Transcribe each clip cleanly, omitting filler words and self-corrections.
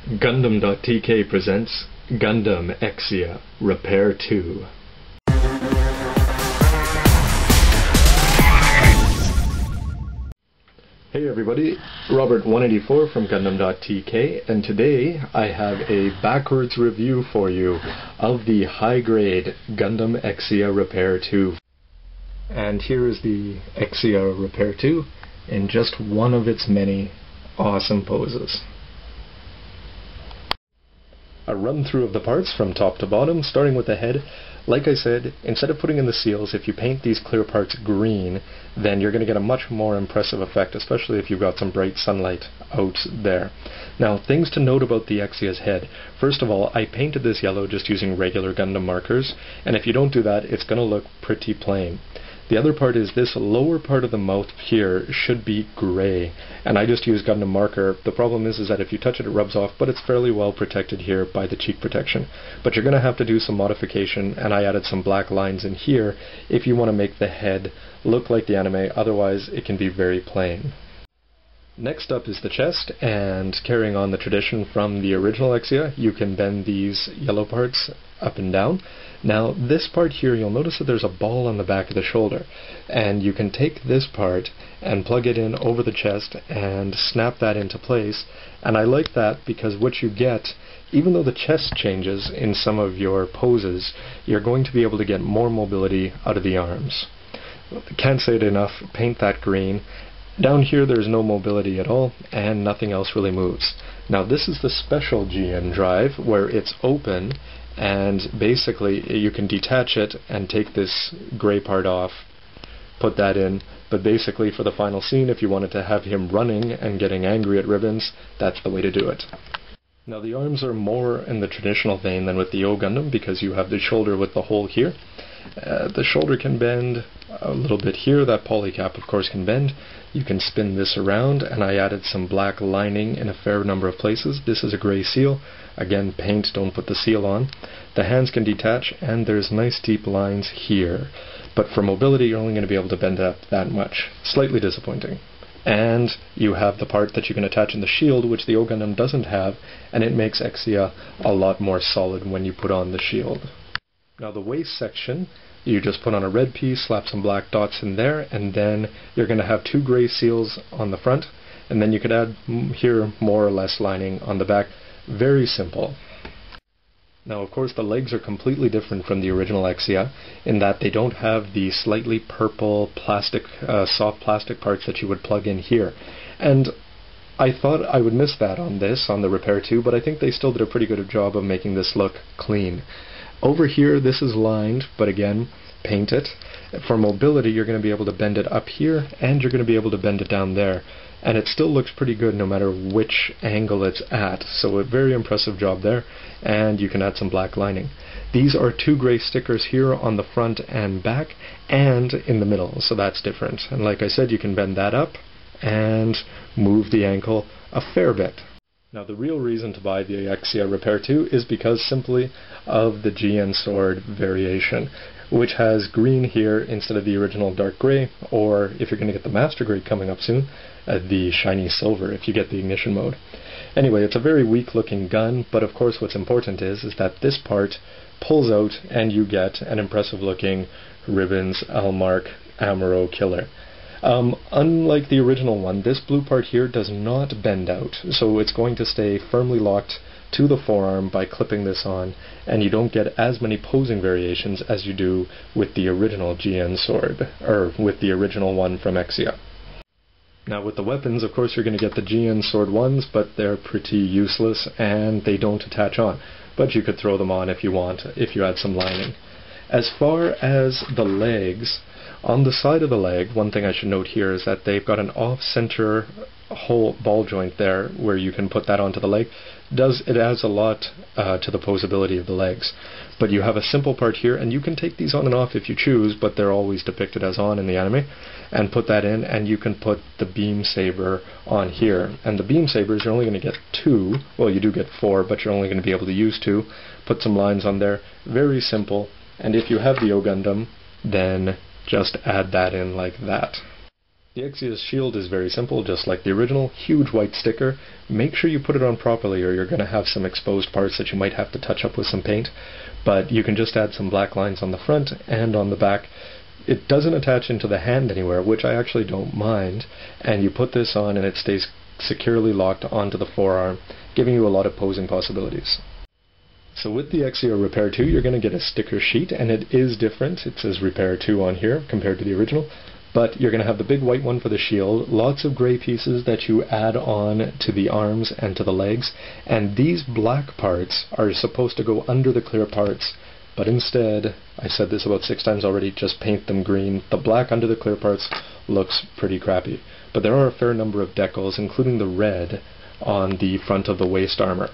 Gundam.tk presents Gundam Exia Repair II. Hey everybody, Robert184 from Gundam.tk, and today I have a backwards review for you of the high-grade Gundam Exia Repair II. And here is the Exia Repair II in just one of its many awesome poses. A run through of the parts from top to bottom, starting with the head. Like I said, instead of putting in the seals, if you paint these clear parts green, then you're going to get a much more impressive effect, especially if you've got some bright sunlight out there. Now, things to note about the Exia's head. First of all, I painted this yellow just using regular Gundam markers, and if you don't do that, it's going to look pretty plain. The other part is this lower part of the mouth here should be gray, and I just use Gundam marker. The problem is that if you touch it, it rubs off, but it's fairly well protected here by the cheek protection. But you're going to have to do some modification, and I added some black lines in here if you want to make the head look like the anime, otherwise it can be very plain. Next up is the chest, and carrying on the tradition from the original Exia, you can bend these yellow parts up and down. Now this part here, you'll notice that there's a ball on the back of the shoulder, and you can take this part and plug it in over the chest and snap that into place. And I like that because what you get, even though the chest changes in some of your poses, you're going to be able to get more mobility out of the arms. Can't say it enough, paint that green. Down here there's no mobility at all, and nothing else really moves. Now this is the special GN drive, where it's open, and basically you can detach it and take this gray part off, put that in, but basically for the final scene, if you wanted to have him running and getting angry at ribbons, that's the way to do it. Now the arms are more in the traditional vein than with the O Gundam, because you have the shoulder with the hole here. The shoulder can bend a little bit here. That polycap, of course, can bend. You can spin this around, and I added some black lining in a fair number of places. This is a gray seal. Again, paint, don't put the seal on. The hands can detach, and there's nice deep lines here. But for mobility, you're only going to be able to bend up that much. Slightly disappointing. And you have the part that you can attach in the shield, which the O Gundam doesn't have, and it makes Exia a lot more solid when you put on the shield. Now the waist section, you just put on a red piece, slap some black dots in there, and then you're going to have two gray seals on the front, and then you could add here more or less lining on the back. Very simple. Now of course the legs are completely different from the original Exia in that they don't have the slightly purple plastic, soft plastic parts that you would plug in here. And I thought I would miss that on the Repair II, but I think they still did a pretty good job of making this look clean. Over here, this is lined, but again, paint it. For mobility, you're going to be able to bend it up here, and you're going to be able to bend it down there. And it still looks pretty good no matter which angle it's at. So a very impressive job there, and you can add some black lining. These are two gray stickers here on the front and back, and in the middle, so that's different. And like I said, you can bend that up and move the ankle a fair bit. Now the real reason to buy the Exia Repair II is because simply of the GN sword variation, which has green here instead of the original dark gray, or if you're going to get the Master Grade coming up soon, the shiny silver if you get the ignition mode. Anyway, it's a very weak looking gun, but of course what's important is that this part pulls out and you get an impressive looking Ribbons Almark Amuro killer. Unlike the original one, this blue part here does not bend out, so it's going to stay firmly locked to the forearm by clipping this on, and you don't get as many posing variations as you do with the original GN sword, or with the original one from Exia. Now with the weapons, of course you're going to get the GN sword ones, but they're pretty useless and they don't attach on, but you could throw them on if you want, if you add some lining. As far as the legs, on the side of the leg, one thing I should note here is that they've got an off-center hole ball joint there where you can put that onto the leg. It adds a lot to the posability of the legs. But you have a simple part here, and you can take these on and off if you choose, but they're always depicted as on in the anime, and put that in, and you can put the beam saber on here. And the beam sabers, you're only going to get two. Well, you do get four, but you're only going to be able to use two. Put some lines on there. Very simple. And if you have the O Gundam, then just add that in like that. The Exia's shield is very simple, just like the original, huge white sticker. Make sure you put it on properly or you're going to have some exposed parts that you might have to touch up with some paint, but you can just add some black lines on the front and on the back. It doesn't attach into the hand anywhere, which I actually don't mind, and you put this on and it stays securely locked onto the forearm, giving you a lot of posing possibilities. So with the Exia Repair II, you're going to get a sticker sheet, and it is different. It says Repair II on here compared to the original. But you're going to have the big white one for the shield, lots of gray pieces that you add on to the arms and to the legs, and these black parts are supposed to go under the clear parts, but instead, I said this about 6 times already, just paint them green. The black under the clear parts looks pretty crappy, but there are a fair number of decals, including the red on the front of the waist armor.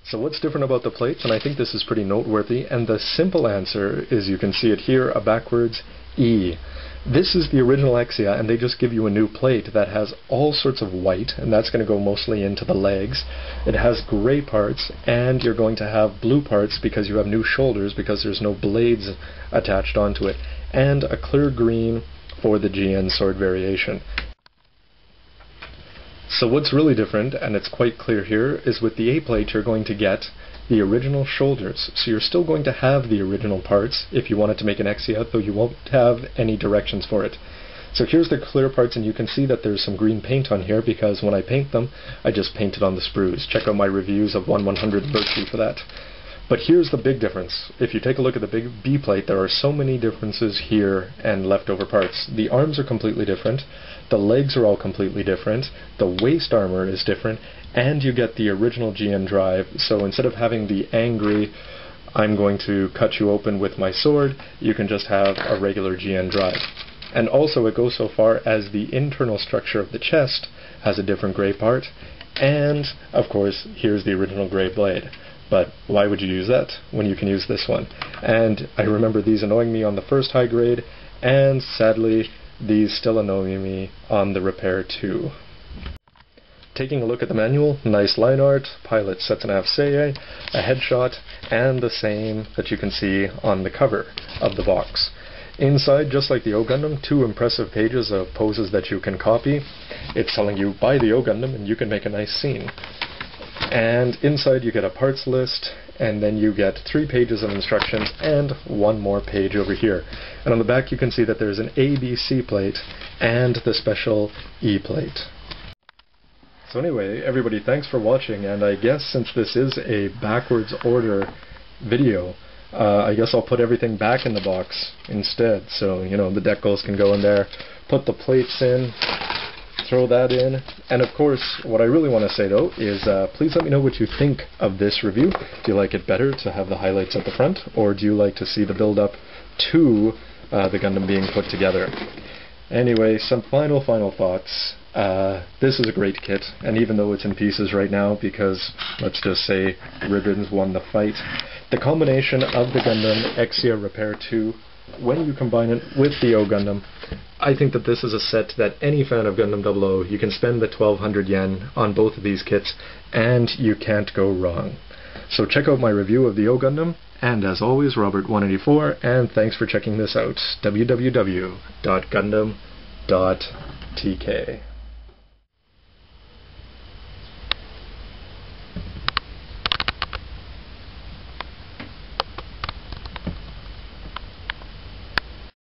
So what's different about the plates? And I think this is pretty noteworthy, and the simple answer is, you can see it here, a backwards E. This is the original Exia, and they just give you a new plate that has all sorts of white, and that's going to go mostly into the legs. It has gray parts, and you're going to have blue parts because you have new shoulders because there's no blades attached onto it, and a clear green for the GN sword variation. So what's really different, and it's quite clear here, is with the A plate you're going to get the original shoulders. So you're still going to have the original parts if you wanted to make an Exia, though you won't have any directions for it. So here's the clear parts, and you can see that there's some green paint on here because when I paint them, I just paint it on the sprues. Check out my reviews of 1/100 Virtue for that. But here's the big difference. If you take a look at the big B plate, there are so many differences here and leftover parts. The arms are completely different, the legs are all completely different, the waist armor is different, and you get the original GN drive. So instead of having the angry, I'm going to cut you open with my sword, you can just have a regular GN drive. And also it goes so far as the internal structure of the chest has a different gray part, and of course here's the original gray blade. But why would you use that when you can use this one? And I remember these annoying me on the first high grade, and sadly these still annoy me on the Repair II. Taking a look at the manual, nice line art, pilot Setsunav Seiei, a headshot, and the same that you can see on the cover of the box. Inside, just like the O Gundam, 2 impressive pages of poses that you can copy. It's telling you, buy the O Gundam and you can make a nice scene. And inside you get a parts list, and then you get 3 pages of instructions and 1 more page over here. And on the back you can see that there's an A, B, C plate and the special E plate. So anyway, everybody, thanks for watching, and I guess since this is a backwards order video, I guess I'll put everything back in the box instead. So, you know, the decals can go in there, put the plates in, throw that in, and of course, what I really want to say though is please let me know what you think of this review. Do you like it better to have the highlights at the front, or do you like to see the build-up to the Gundam being put together? Anyway, some final thoughts. This is a great kit, and even though it's in pieces right now because, let's just say, Ribbons won the fight, the combination of the Gundam Exia Repair II, when you combine it with the O Gundam, I think that this is a set that any fan of Gundam 00, you can spend the 1,200 yen on both of these kits, and you can't go wrong. So check out my review of the O Gundam, and as always, Robert184, and thanks for checking this out, www.gundam.tk.